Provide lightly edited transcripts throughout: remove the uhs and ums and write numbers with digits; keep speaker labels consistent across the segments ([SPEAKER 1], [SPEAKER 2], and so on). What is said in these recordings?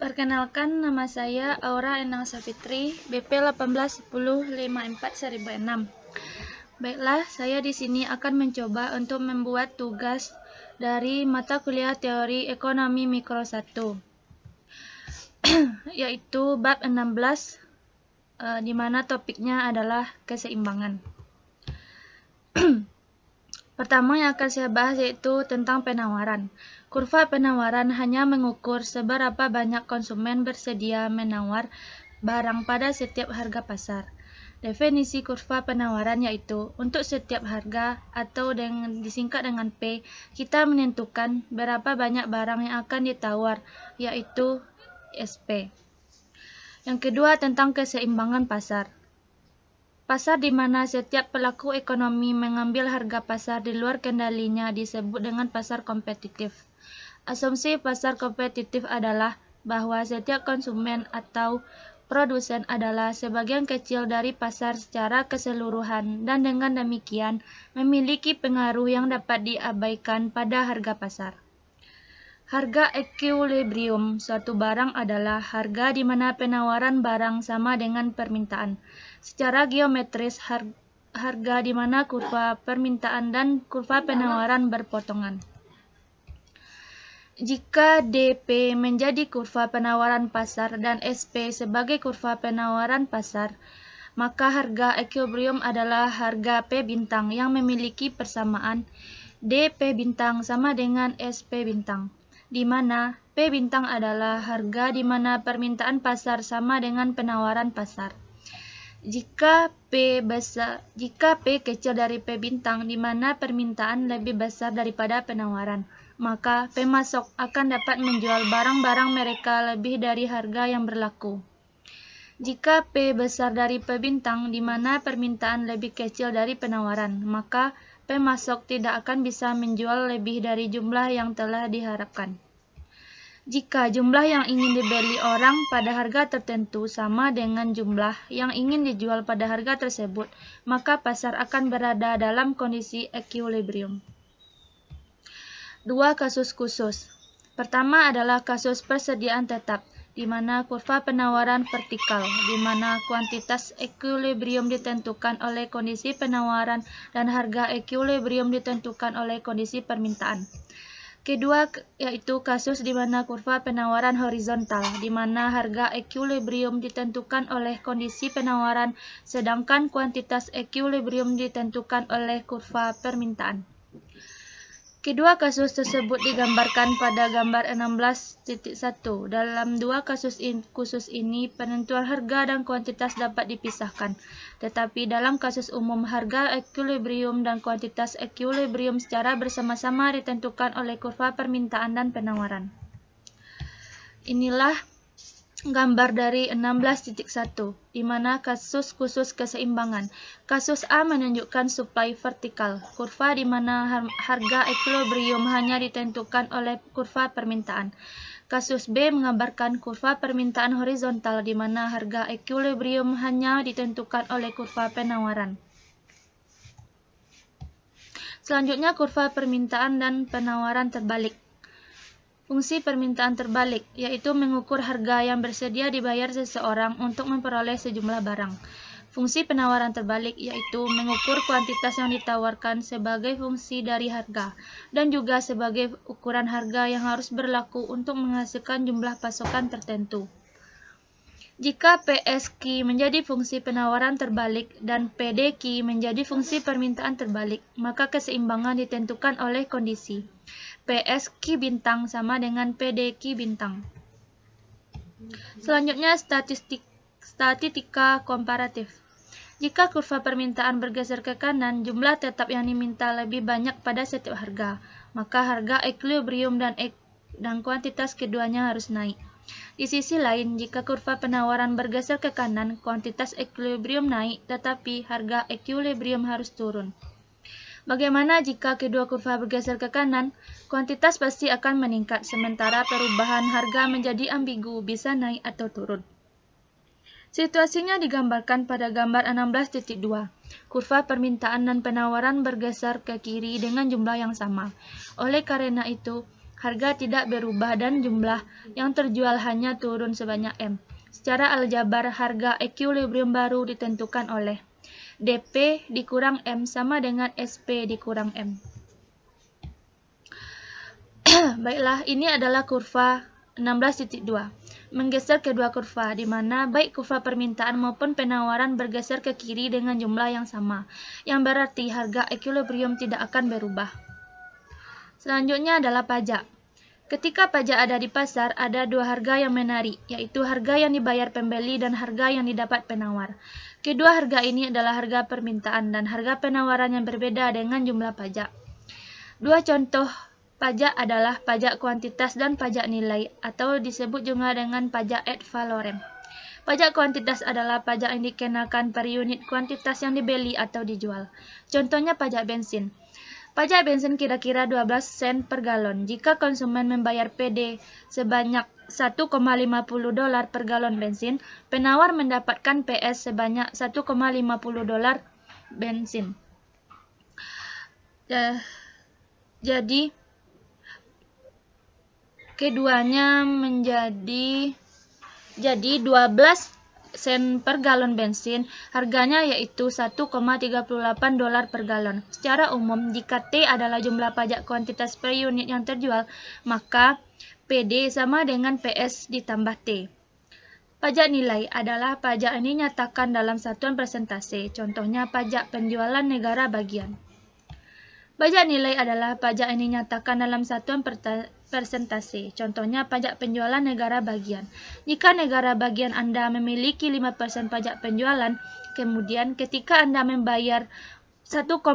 [SPEAKER 1] Perkenalkan, nama saya Aura Enang Safitri, BP 181054-1006. Baiklah, saya di sini akan mencoba untuk membuat tugas dari mata kuliah Teori Ekonomi Mikro 1, yaitu bab 16, di mana topiknya adalah keseimbangan. Pertama yang akan saya bahas yaitu tentang penawaran. Kurva penawaran hanya mengukur seberapa banyak konsumen bersedia menawar barang pada setiap harga pasar. Definisi kurva penawaran yaitu untuk setiap harga atau disingkat dengan P, kita menentukan berapa banyak barang yang akan ditawar, yaitu SP. Yang kedua tentang keseimbangan pasar. Pasar di mana setiap pelaku ekonomi mengambil harga pasar di luar kendalinya disebut dengan pasar kompetitif. Asumsi pasar kompetitif adalah bahwa setiap konsumen atau produsen adalah sebagian kecil dari pasar secara keseluruhan dan dengan demikian memiliki pengaruh yang dapat diabaikan pada harga pasar. Harga equilibrium suatu barang adalah harga di mana penawaran barang sama dengan permintaan. Secara geometris, harga di mana kurva permintaan dan kurva penawaran berpotongan. Jika DP menjadi kurva penawaran pasar dan SP sebagai kurva penawaran pasar, maka harga equilibrium adalah harga P bintang yang memiliki persamaan DP bintang sama dengan SP bintang, di mana P bintang adalah harga di mana permintaan pasar sama dengan penawaran pasar. Jika P kecil dari P bintang di mana permintaan lebih besar daripada penawaran, maka pemasok akan dapat menjual barang-barang mereka lebih dari harga yang berlaku. Jika P besar dari P bintang di mana permintaan lebih kecil dari penawaran, maka pemasok tidak akan bisa menjual lebih dari jumlah yang telah diharapkan. Jika jumlah yang ingin dibeli orang pada harga tertentu sama dengan jumlah yang ingin dijual pada harga tersebut, maka pasar akan berada dalam kondisi equilibrium. Dua kasus khusus. Pertama adalah kasus persediaan tetap, di mana kurva penawaran vertikal, di mana kuantitas equilibrium ditentukan oleh kondisi penawaran dan harga equilibrium ditentukan oleh kondisi permintaan. Kedua yaitu kasus di mana kurva penawaran horizontal, di mana harga equilibrium ditentukan oleh kondisi penawaran, sedangkan kuantitas equilibrium ditentukan oleh kurva permintaan. Kedua kasus tersebut digambarkan pada gambar 16.1. Dalam dua kasus khusus ini, penentuan harga dan kuantitas dapat dipisahkan. Tetapi dalam kasus umum, harga equilibrium dan kuantitas equilibrium secara bersama-sama ditentukan oleh kurva permintaan dan penawaran. Inilah gambar dari 16.1, di mana kasus khusus keseimbangan. Kasus A menunjukkan supply vertikal, kurva di mana harga equilibrium hanya ditentukan oleh kurva permintaan. Kasus B menggambarkan kurva permintaan horizontal, di mana harga equilibrium hanya ditentukan oleh kurva penawaran. Selanjutnya, kurva permintaan dan penawaran terbalik. Fungsi permintaan terbalik, yaitu mengukur harga yang bersedia dibayar seseorang untuk memperoleh sejumlah barang. Fungsi penawaran terbalik, yaitu mengukur kuantitas yang ditawarkan sebagai fungsi dari harga, dan juga sebagai ukuran harga yang harus berlaku untuk menghasilkan jumlah pasokan tertentu. Jika PSQ menjadi fungsi penawaran terbalik dan PDQ menjadi fungsi permintaan terbalik, maka keseimbangan ditentukan oleh kondisi PSQ bintang sama dengan PDQ bintang. Selanjutnya, statistika komparatif. Jika kurva permintaan bergeser ke kanan, jumlah tetap yang diminta lebih banyak pada setiap harga, maka harga equilibrium dan kuantitas keduanya harus naik. Di sisi lain, jika kurva penawaran bergeser ke kanan, kuantitas equilibrium naik, tetapi harga equilibrium harus turun. Bagaimana jika kedua kurva bergeser ke kanan? Kuantitas pasti akan meningkat, sementara perubahan harga menjadi ambigu, bisa naik atau turun. Situasinya digambarkan pada gambar 16.2. Kurva permintaan dan penawaran bergeser ke kiri dengan jumlah yang sama. Oleh karena itu, harga tidak berubah dan jumlah yang terjual hanya turun sebanyak M. Secara aljabar, harga ekuilibrium baru ditentukan oleh DP dikurang M sama dengan SP dikurang M. Baiklah, ini adalah kurva 16.2. Menggeser kedua kurva, di mana baik kurva permintaan maupun penawaran bergeser ke kiri dengan jumlah yang sama, yang berarti harga ekuilibrium tidak akan berubah. Selanjutnya adalah pajak. Ketika pajak ada di pasar, ada dua harga yang menarik, yaitu harga yang dibayar pembeli dan harga yang didapat penawar. Kedua harga ini adalah harga permintaan dan harga penawaran yang berbeda dengan jumlah pajak. Dua contoh pajak adalah pajak kuantitas dan pajak nilai, atau disebut juga dengan pajak ad valorem. Pajak kuantitas adalah pajak yang dikenakan per unit kuantitas yang dibeli atau dijual. Contohnya pajak bensin. Pajak bensin kira-kira 12 sen per galon. Jika konsumen membayar PD sebanyak $1,50 per galon bensin, penawar mendapatkan PS sebanyak $1,50 bensin. Jadi keduanya menjadi 12 sen per galon bensin, harganya yaitu $1,38 per galon. Secara umum, jika T adalah jumlah pajak kuantitas per unit yang terjual, maka PD sama dengan PS ditambah T. Pajak nilai adalah pajak yang dinyatakan dalam satuan persentase, contohnya pajak penjualan negara bagian. Pajak nilai adalah pajak yang dinyatakan dalam satuan persentase, contohnya pajak penjualan negara bagian. Jika negara bagian Anda memiliki 5% pajak penjualan, kemudian ketika Anda membayar $1,5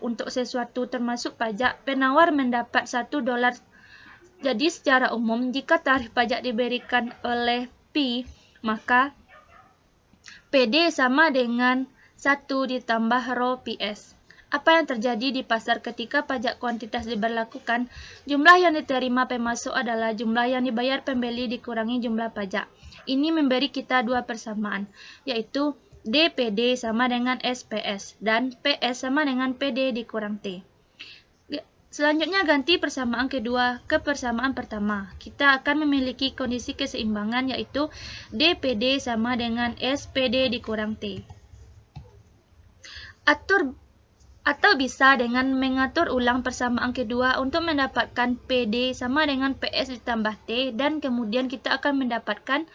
[SPEAKER 1] untuk sesuatu termasuk pajak, penawar mendapat $1. Jadi secara umum, jika tarif pajak diberikan oleh P, maka PD sama dengan 1 ditambah rho PS. Apa yang terjadi di pasar ketika pajak kuantitas diberlakukan? Jumlah yang diterima pemasok adalah jumlah yang dibayar pembeli dikurangi jumlah pajak. Ini memberi kita dua persamaan, yaitu DPD sama dengan SPS dan PS sama dengan PD dikurang T. Selanjutnya ganti persamaan kedua ke persamaan pertama. Kita akan memiliki kondisi keseimbangan, yaitu DPD sama dengan SPD dikurang T. Atau bisa dengan mengatur ulang persamaan kedua untuk mendapatkan PD sama dengan PS ditambah T, dan kemudian kita akan mendapatkan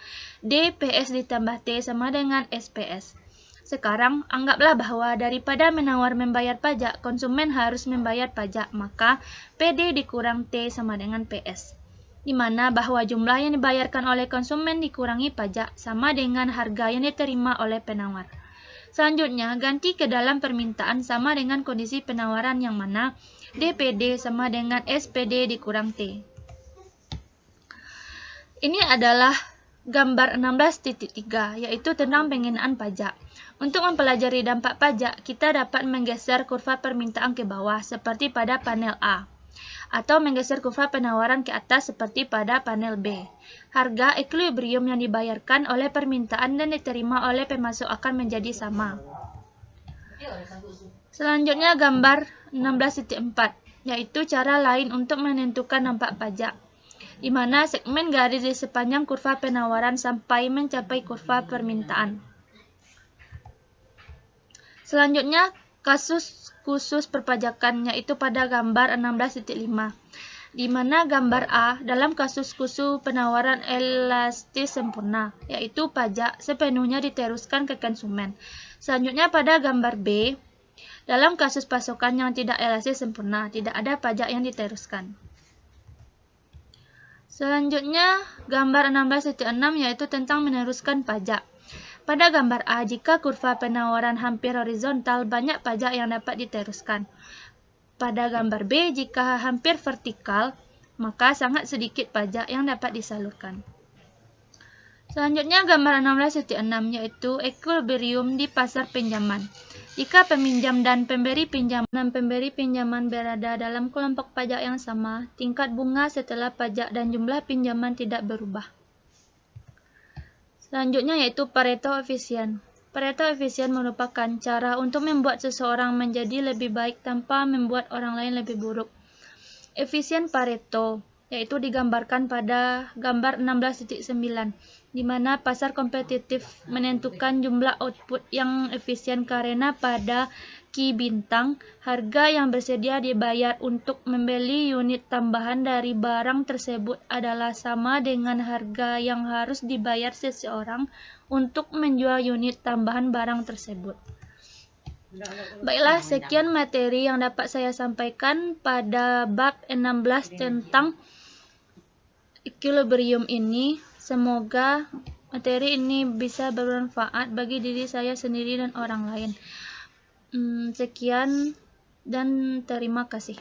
[SPEAKER 1] DPS ditambah T sama dengan SPS. Sekarang, anggaplah bahwa daripada menawar membayar pajak, konsumen harus membayar pajak, maka PD dikurang T sama dengan PS. Di mana bahwa jumlah yang dibayarkan oleh konsumen dikurangi pajak sama dengan harga yang diterima oleh penawar. Selanjutnya, ganti ke dalam permintaan sama dengan kondisi penawaran yang mana DPD sama dengan SPD dikurang T. Ini adalah gambar 16.3, yaitu tentang penggunaan pajak. Untuk mempelajari dampak pajak, kita dapat menggeser kurva permintaan ke bawah seperti pada panel A, atau menggeser kurva penawaran ke atas seperti pada panel B. Harga ekuilibrium yang dibayarkan oleh permintaan dan diterima oleh pemasok akan menjadi sama. Selanjutnya gambar 16.4, yaitu cara lain untuk menentukan dampak pajak, di mana segmen garis di sepanjang kurva penawaran sampai mencapai kurva permintaan. Selanjutnya kasus khusus perpajakan, yaitu pada gambar 16.5. Di mana gambar A dalam kasus khusus penawaran elastis sempurna, yaitu pajak sepenuhnya diteruskan ke konsumen. Selanjutnya pada gambar B, dalam kasus pasokan yang tidak elastis sempurna, tidak ada pajak yang diteruskan. Selanjutnya gambar 16.6, yaitu tentang meneruskan pajak. Pada gambar A, jika kurva penawaran hampir horizontal, banyak pajak yang dapat diteruskan. Pada gambar B, jika hampir vertikal, maka sangat sedikit pajak yang dapat disalurkan. Selanjutnya gambar 16.6, yaitu ekuilibrium di pasar pinjaman. Jika peminjam dan pemberi pinjaman berada dalam kelompok pajak yang sama, tingkat bunga setelah pajak dan jumlah pinjaman tidak berubah. Selanjutnya yaitu Pareto efisien. Pareto efisien merupakan cara untuk membuat seseorang menjadi lebih baik tanpa membuat orang lain lebih buruk. Efisien Pareto, yaitu digambarkan pada gambar 16.9, di mana pasar kompetitif menentukan jumlah output yang efisien karena pada Ki bintang, harga yang bersedia dibayar untuk membeli unit tambahan dari barang tersebut adalah sama dengan harga yang harus dibayar seseorang untuk menjual unit tambahan barang tersebut. Baiklah, sekian materi yang dapat saya sampaikan pada bab 16 tentang equilibrium ini. Semoga materi ini bisa bermanfaat bagi diri saya sendiri dan orang lain. Sekian dan terima kasih.